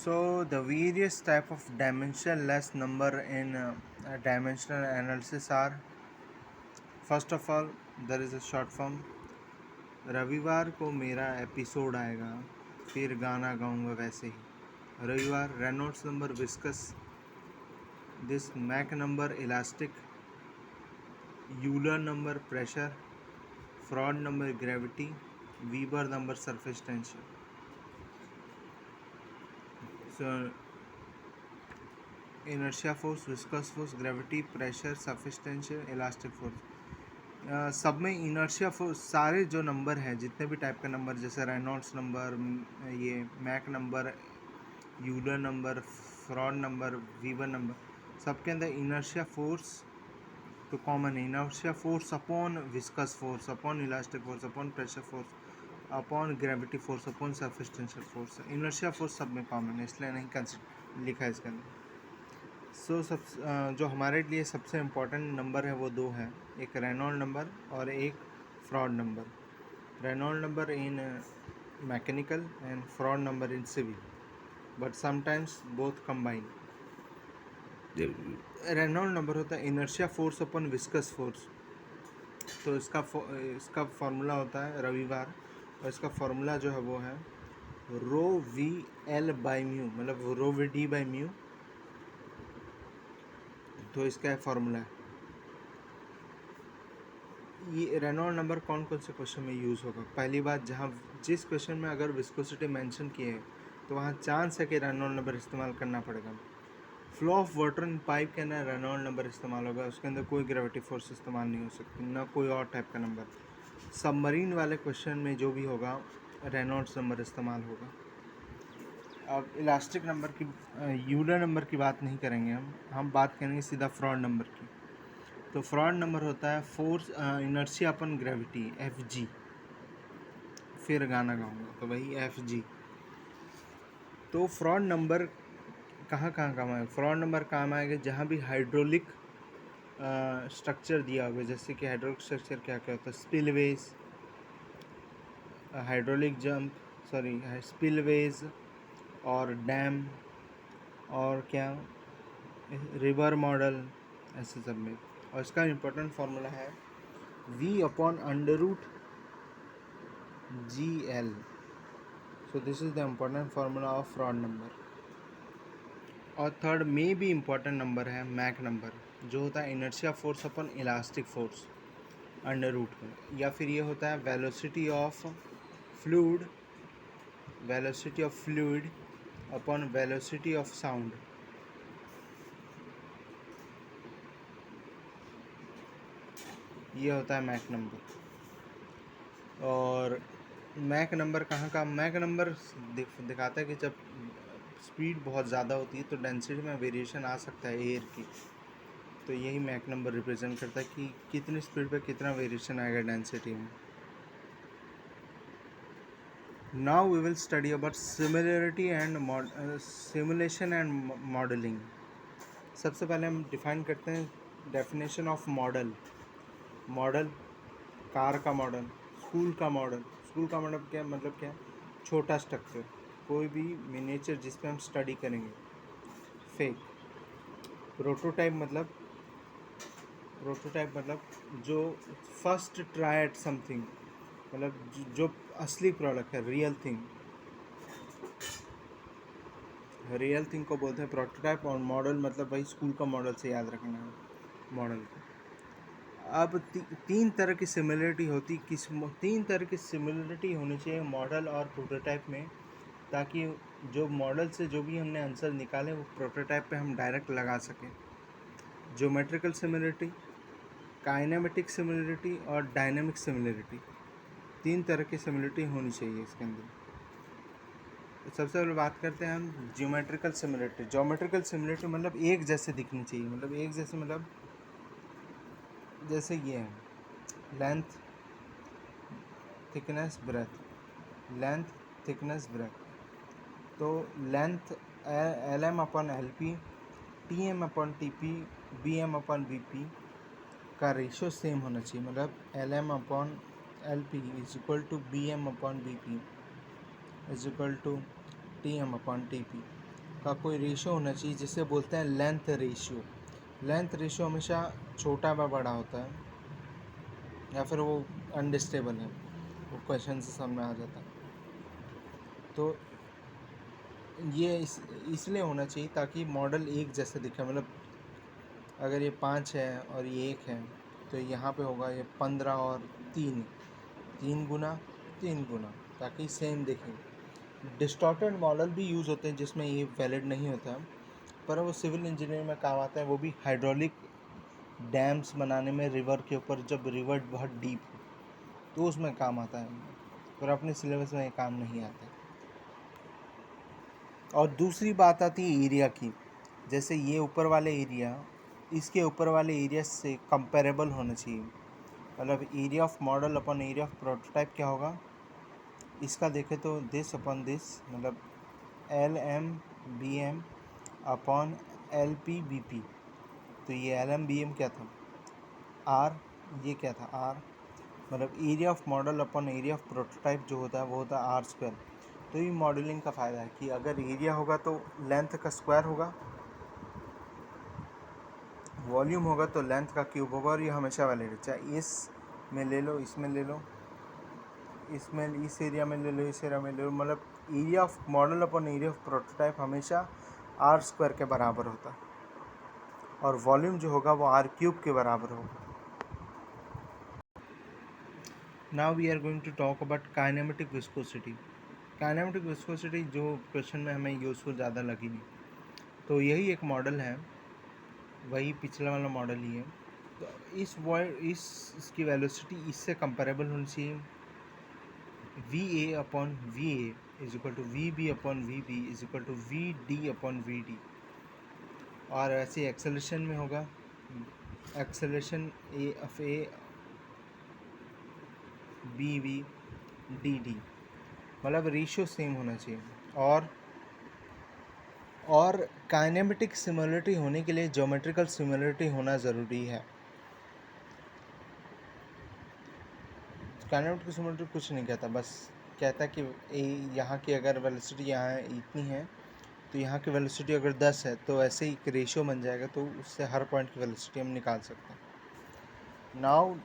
So the various type of dimensionless number in dimensional analysis are, first of all, there is a short form. रविवार को मेरा episode आएगा, फिर गाना गाऊंगा वैसे ही। रविवार Reynolds number viscous, this Mach number elastic, Euler number pressure, fraud number gravity, वीबर number surface tension. So inertia force, viscous force, gravity, pressure, surface tension, elastic force। सब में इनर्शिया फोर्स सारे जो नंबर हैं, जितने भी टाइप का number, जैसे Reynolds number, ये Mach number, Euler number, Froude number, Weber number, सबके अंदर इनर्शिया फोर्स तो कॉमन है। Inertia force upon viscous force, upon elastic force, upon pressure force, upon gravity force, upon surface tension force. Inertia force सब में common है, इसलिए नहीं consider लिखा है इसके अंदर। जो हमारे लिए सबसे इम्पोर्टेंट नंबर है वो दो हैं, एक रेनॉल्ड नंबर और एक Froude number. Reynold number in mechanical and Froude number in civil, but sometimes both combine. Reynold number होता है inertia force upon viscous force, तो इसका फॉर्मूला होता है रविवार, और इसका फॉर्मूला जो है वो है रो वी एल बाई म्यू, मतलब रो वी डी बाई म्यू। तो इसका फॉर्मूला है। ये रेनॉल्ड नंबर कौन कौन से क्वेश्चन में यूज़ होगा? पहली बात, जहाँ जिस क्वेश्चन में अगर विस्कोसिटी मेंशन किए है तो वहाँ चांस है कि रेनॉल्ड नंबर इस्तेमाल करना पड़ेगा। Flow of water in pipe के अंदर रेनॉल्ड नंबर इस्तेमाल होगा, उसके अंदर कोई ग्रेविटी फोर्स इस्तेमाल नहीं हो सकती, ना कोई और टाइप का नंबर। सबमरीन वाले क्वेश्चन में जो भी होगा रेनॉल्ड्स नंबर इस्तेमाल होगा। अब इलास्टिक नंबर की, यूलर नंबर की बात नहीं करेंगे हम बात करेंगे सीधा फ्रॉड नंबर की। तो फ्रॉड नंबर होता है फोर्स इनर्शिया अपन ग्रेविटी, एफ जी। फिर गाना गाऊंगा तो वही एफ जी। तो फ्रॉड नंबर कहाँ कहाँ काम आएगा? फ्रॉड नंबर काम आएगा जहाँ भी हाइड्रोलिक स्ट्रक्चर दिया होगा, जैसे कि हाइड्रोलिक स्ट्रक्चर क्या क्या होता है, spillways, hydraulic jump, sorry spillways, और डैम, और क्या, रिवर मॉडल, ऐसे सब में। और इसका इम्पोर्टेंट फार्मूला है v upon under root g l. So this is the important formula of Froude number. और थर्ड में भी इम्पोर्टेंट नंबर है मैक नंबर, जो होता है inertia force upon elastic force under root में। या फिर ये होता है velocity of fluid, velocity of fluid upon velocity of sound. ये होता है मैक नंबर। और मैक नंबर कहाँ का? मैक नंबर दिखाता है कि जब स्पीड बहुत ज़्यादा होती है तो डेंसिटी में वेरिएशन आ सकता है एयर की, तो यही मैक नंबर रिप्रेजेंट करता है कि कितनी स्पीड पे कितना वेरिएशन आएगा डेंसिटी में। Now we will study about similarity and simulation and modelling. सबसे पहले हम डिफाइन करते हैं definition of model. Model, car का मॉडल, स्कूल का मॉडल। स्कूल का मॉडल क्या मतलब? क्या? छोटा स्ट्रक्चर, कोई भी मिनिएचर जिस पे हम स्टडी करेंगे। फेक। प्रोटोटाइप मतलब जो फर्स्ट ट्राई एट समथिंग, मतलब जो असली प्रोडक्ट है, रियल थिंग। रियल थिंग को बोलते हैं प्रोटोटाइप। और मॉडल मतलब वही स्कूल का मॉडल से याद रखना है मॉडल को। अब तीन तरह की सिमिलरिटी होती, तीन तरह की सिमिलरिटी होनी चाहिए मॉडल और प्रोटोटाइप में, ताकि जो मॉडल से जो भी हमने आंसर निकाले वो प्रोटोटाइप पे हम डायरेक्ट लगा सकें। ज्योमेट्रिकल सिमिलरिटी, काइनेमेटिक सिमिलरिटी और डायनेमिक सिमिलरिटी, तीन तरह की सिमिलरिटी होनी चाहिए इसके अंदर। सबसे पहले बात करते हैं हम ज्योमेट्रिकल सिमिलरिटी। ज्योमेट्रिकल सिमिलरिटी मतलब एक जैसे दिखनी चाहिए। मतलब एक जैसे मतलब जैसे ये है length, thickness, breadth, length, thickness, breadth. तो length L M upon L P, T M upon T P, B M upon B P का रेशियो सेम होना चाहिए। मतलब L M upon L P is equal to B M upon B P is equal to T M upon T P. का कोई ratio होना चाहिए जिसे बोलते हैं लेंथ रेशियो। लेंथ रेशियो हमेशा छोटा व बड़ा होता है, या फिर वो अनडिस्टेबल है, वो क्वेश्चन से सामने आ जाता है। तो ये इसलिए होना चाहिए ताकि मॉडल एक जैसे दिखे। मतलब अगर ये 5 है और ये 1 है तो यहाँ पे होगा ये 15 और 3, 3 गुना 3 गुना, ताकि सेम दिखे। डिस्टॉर्टेड मॉडल भी यूज़ होते हैं जिसमें ये वैलिड नहीं होता, पर वो सिविल इंजीनियरिंग में काम आता है। वो भी हाइड्रोलिक डैम्स बनाने में, रिवर के ऊपर जब रिवर बहुत डीप हो तो उसमें काम आता है, पर अपने सिलेबस में ये काम नहीं आता। और दूसरी बात आती है एरिया की। जैसे ये ऊपर वाले एरिया इसके ऊपर वाले एरिया से कंपेरेबल होना चाहिए। मतलब area of model upon area of prototype क्या होगा, इसका देखें तो दिस अपॉन दिस, मतलब LM/BM अपॉन LP/BP। तो ये LM/BM क्या था, R, ये क्या था, R। मतलब area of model upon area of prototype जो होता है वो होता है R²। तो ये मॉडलिंग का फ़ायदा है कि अगर एरिया होगा तो लेंथ का स्क्वायर होगा, वॉल्यूम होगा तो लेंथ का क्यूब होगा, और ये हमेशा वैलिड है। चाहे इस में ले लो, इसमें ले लो, इसमें इस एरिया में ले लो, इस एरिया में ले लो, मतलब area of model upon area of prototype हमेशा R² के बराबर होता है, और वॉल्यूम जो होगा वो R³ के बराबर होगा। Now we are going to talk about kinematic viscosity. Kinematic viscosity जो क्वेश्चन में हमें यूज़फुल ज़्यादा लगी नहीं, तो यही एक मॉडल है, वही पिछला वाला मॉडल ही है। तो इसकी वेलोसिटी इससे कंपेरेबल होनी चाहिए। VA upon VA is equal to VB upon VB is equal to VD upon VD। और ऐसे एक्सेलरेशन में होगा एक्सेलरेशन A BB DD, मतलब रेशियो सेम होना चाहिए। और काइनेमेटिक सिमिलरिटी होने के लिए ज्योमेट्रिकल सिमिलरिटी होना ज़रूरी है। काइनेमेटिक सिमिलरिटी कुछ नहीं कहता, बस कहता कि यहाँ की अगर वेलोसिटी यहाँ इतनी है तो यहाँ की वेलोसिटी अगर 10 है तो ऐसे ही एक रेशियो बन जाएगा, तो उससे हर पॉइंट की वेलोसिटी हम निकाल सकते हैं। Now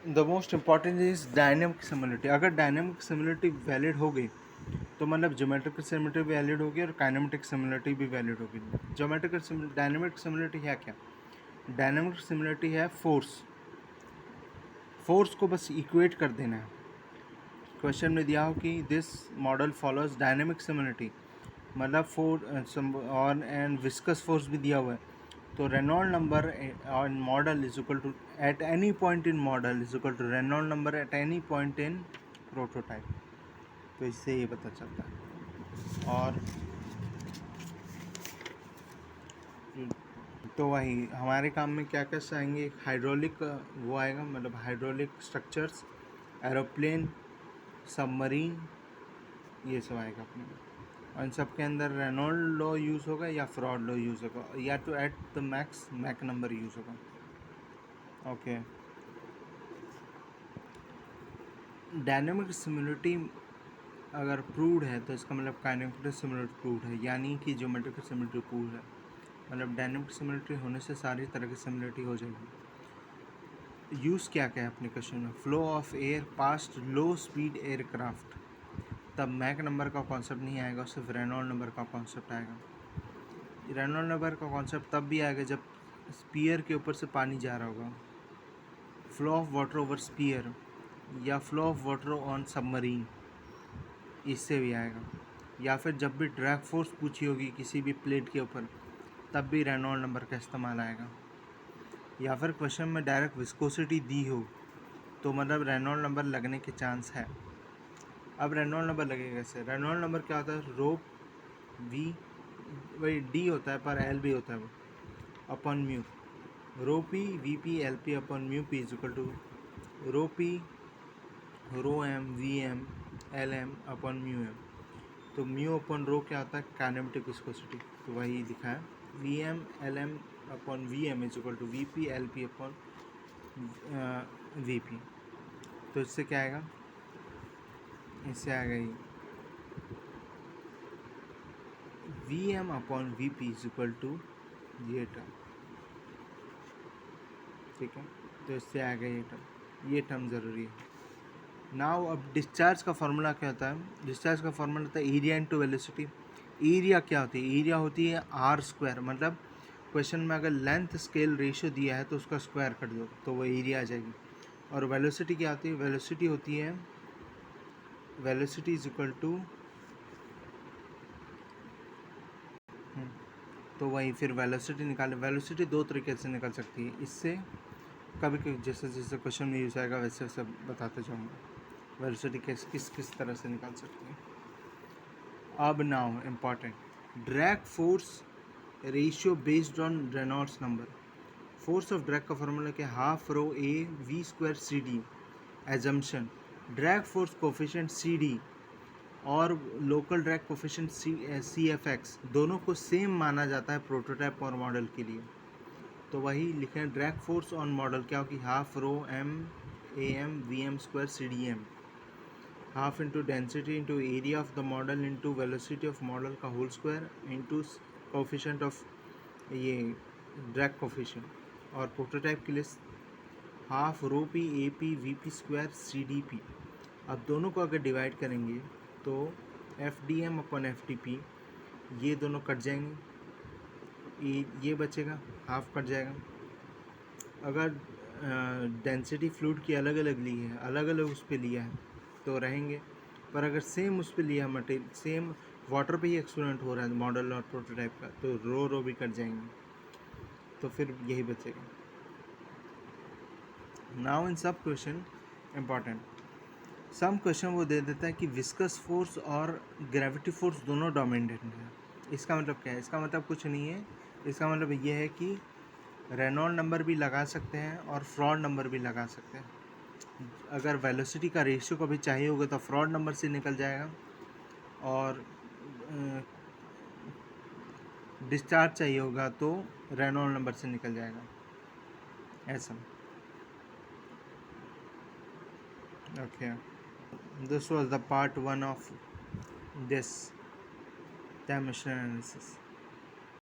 the most important is dynamic similarity. अगर डायनेमिक सिमिलरिटी वैलिड हो गई तो मतलब ज्योमेट्रिकल सिमिलरिटी भी वैलिड होगी और काइनेमेटिक सिमिलरिटी भी वैलिड होगी। डायनेमिक सिमिलरिटी है क्या? डायनेमिक सिमिलरिटी है फोर्स को बस इक्वेट कर देना है। क्वेश्चन में दिया हो कि this model follows dynamic similarity, मतलब और एंड विस्कस फोर्स भी दिया हुआ है, तो Reynold number on model is equal to at any point in model is equal to Reynold number at any point in prototype. तो इससे ये पता चलता है। और तो वही हमारे काम में क्या क्या आएंगे, हाइड्रोलिक वो आएगा, मतलब हाइड्रोलिक स्ट्रक्चर्स, एरोप्लेन, सबमरीन, ये सब आएगा अपने में। और इन सब के अंदर रेनॉल्ड लॉ यूज़ होगा या फ्रॉड लॉ यूज़ होगा, या to at the max Mach number use होगा। ओके, डायनेमिक सिमिलरिटी अगर प्रूव्ड है तो इसका मतलब काइनेमेटिक सिमिलरिटी प्रूव्ड है, यानी कि ज्योमेट्रिकल सिमिलरिटी प्रूव्ड है। मतलब डायनेमिक सिमिलरिटी होने से सारी तरह की सिमिलरिटी हो जाएगी। यूज़ क्या क्या है अपने क्वेश्चन में, flow of air past low speed aircraft, तब मैक नंबर का कॉन्सेप्ट नहीं आएगा, सिर्फ रेनॉल्ड नंबर का कॉन्सेप्ट आएगा। रेनॉल्ड नंबर का कॉन्सेप्ट तब भी आएगा जब स्पीयर के ऊपर से पानी जा रहा होगा, flow of water over spear, या flow of water on submarine, इससे भी आएगा। या फिर जब भी ड्रैग फोर्स पूछी होगी किसी भी प्लेट के ऊपर, तब भी रेनॉल्ड नंबर का इस्तेमाल आएगा। या फिर क्वेश्चन में डायरेक्ट विस्कोसिटी दी हो तो मतलब रेनॉल्ड नंबर लगने के चांस है। अब रेनॉल्ड नंबर लगेगा कैसे? रेनॉल्ड नंबर क्या होता है, रो वी, वही डी होता है पर एल भी होता है वो, upon mu, rho p we p l p upon mu p is equal to rho p rho m we m l M upon mu m. तो म्यू अपॉन रो क्या होता है, काइनेमेटिक विस्कोसिटी, तो वही लिखा है v m l M upon v m is equal to v p l p upon v p. तो इससे क्या आएगा, इससे आ गई v m upon v P is equal to ये टर्म, ठीक है। तो इससे आ गया ये टर्म ज़रूरी है। नाउ अब डिस्चार्ज का फार्मूला क्या होता है? डिस्चार्ज का फार्मूला होता है एरिया इंटू वेलोसिटी। एरिया क्या होती है? एरिया होती है आर स्क्वायर, मतलब क्वेश्चन में अगर लेंथ स्केल रेशियो दिया है तो उसका स्क्वायर कर दो तो वो एरिया आ जाएगी। और वेलोसिटी क्या होती है? वेलोसिटी होती है, वेलोसिटी इज इक्वल टू, तो वही फिर वेलोसिटी निकाले। वेलोसिटी दो तरीके से निकल सकती है, इससे कभी कभी जैसे जैसे क्वेश्चन में यूज आएगा वैसे वैसे बताते जाऊँगा वेलोसिटी किस किस किस तरह से निकाल सकते हैं। अब now important, drag force ratio based on Reynolds number. Force of drag का फॉर्मूला क्या? Half rho A V square C D. Assumption, drag force coefficient C D और local drag coefficient C F X दोनों को same माना जाता है prototype और model के लिए। तो वही लिखें, ड्रैग फोर्स ऑन मॉडल क्या होगी? Half rho M A M we M square C D M, half into density into area of the model into velocity of model का whole square into coefficient of ये drag coefficient. और prototype के लिए half rho P A P we P square C D P. अब दोनों को अगर divide करेंगे तो F D M upon F D P, ये दोनों कट जाएंगे, ये बचेगा, हाफ कट जाएगा। अगर डेंसिटी फ्लूइड की अलग अलग ली है, अलग अलग उस पर लिया है तो रहेंगे, पर अगर सेम उस पर लिया मटेरियल, सेम वाटर पे ही एक्सपेरिमेंट हो रहा है मॉडल और प्रोटोटाइप का, तो रो भी कट जाएंगे, तो फिर यही बचेगा। नाउ इन सब क्वेश्चन इम्पॉर्टेंट, सम क्वेश्चन वो दे देता है कि विस्कस फोर्स और ग्रेविटी फोर्स दोनों डोमिनेंट है। इसका मतलब क्या है? इसका मतलब कुछ नहीं है, इसका मतलब ये है कि रेनॉल्ड नंबर भी लगा सकते हैं और फ्रॉड नंबर भी लगा सकते हैं। अगर वेलोसिटी का रेशियो कभी चाहिए होगा तो फ्रॉड नंबर से निकल जाएगा, और डिस्चार्ज चाहिए होगा तो रेनॉल्ड नंबर से निकल जाएगा, ऐसा। Okay, this was the part 1 of this dimensional analysis.